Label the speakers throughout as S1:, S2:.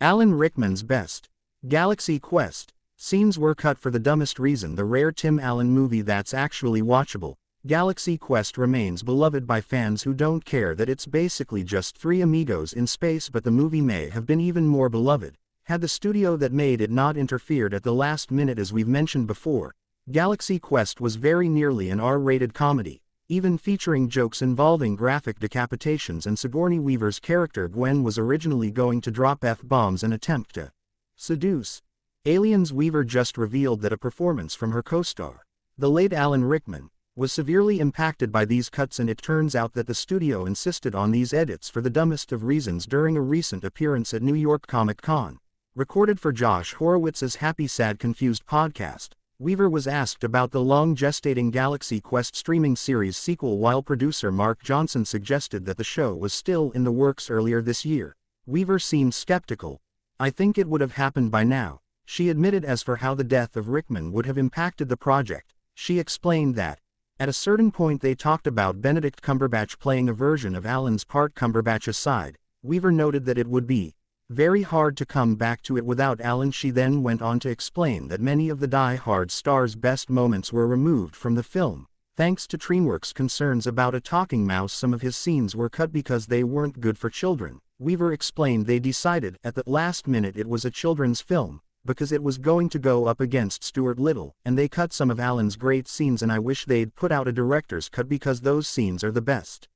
S1: Alan Rickman's best. Galaxy Quest. Scenes were cut for the dumbest reason. The rare Tim Allen movie that's actually watchable. Galaxy Quest remains beloved by fans who don't care that it's basically just three amigos in space, but the movie may have been even more beloved had the studio that made it not interfered at the last minute. As we've mentioned before, Galaxy Quest was very nearly an R-rated comedy, even featuring jokes involving graphic decapitations, and Sigourney Weaver's character Gwen was originally going to drop F-bombs and attempt to seduce aliens. Weaver just revealed that a performance from her co-star, the late Alan Rickman, was severely impacted by these cuts, and it turns out that the studio insisted on these edits for the dumbest of reasons. During a recent appearance at New York Comic Con, recorded for Josh Horowitz's Happy Sad Confused podcast, Weaver was asked about the long-gestating Galaxy Quest streaming series sequel. While producer Mark Johnson suggested that the show was still in the works earlier this year, Weaver seemed skeptical. "I think it would have happened by now," she admitted. As for how the death of Rickman would have impacted the project, she explained that, at a certain point they talked about Benedict Cumberbatch playing a version of Alan's part. Cumberbatch aside, Weaver noted that it would be very hard to come back to it without Alan. She then went on to explain that many of the Die-Hard star's best moments were removed from the film, thanks to DreamWorks' concerns about a talking mouse. Some of his scenes were cut because they weren't good for children. Weaver explained they decided at the last minute it was a children's film, because it was going to go up against Stuart Little, and they cut some of Alan's great scenes, and I wish they'd put out a director's cut because those scenes are the best.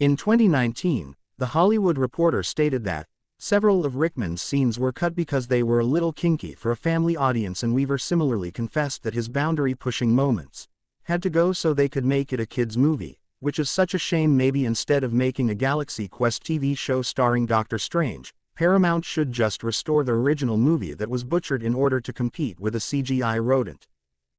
S1: In 2019, The Hollywood Reporter stated that several of Rickman's scenes were cut because they were a little kinky for a family audience, and Weaver similarly confessed that his boundary-pushing moments had to go so they could make it a kids' movie, which is such a shame. Maybe instead of making a Galaxy Quest TV show starring Doctor Strange, Paramount should just restore the original movie that was butchered in order to compete with a CGI rodent.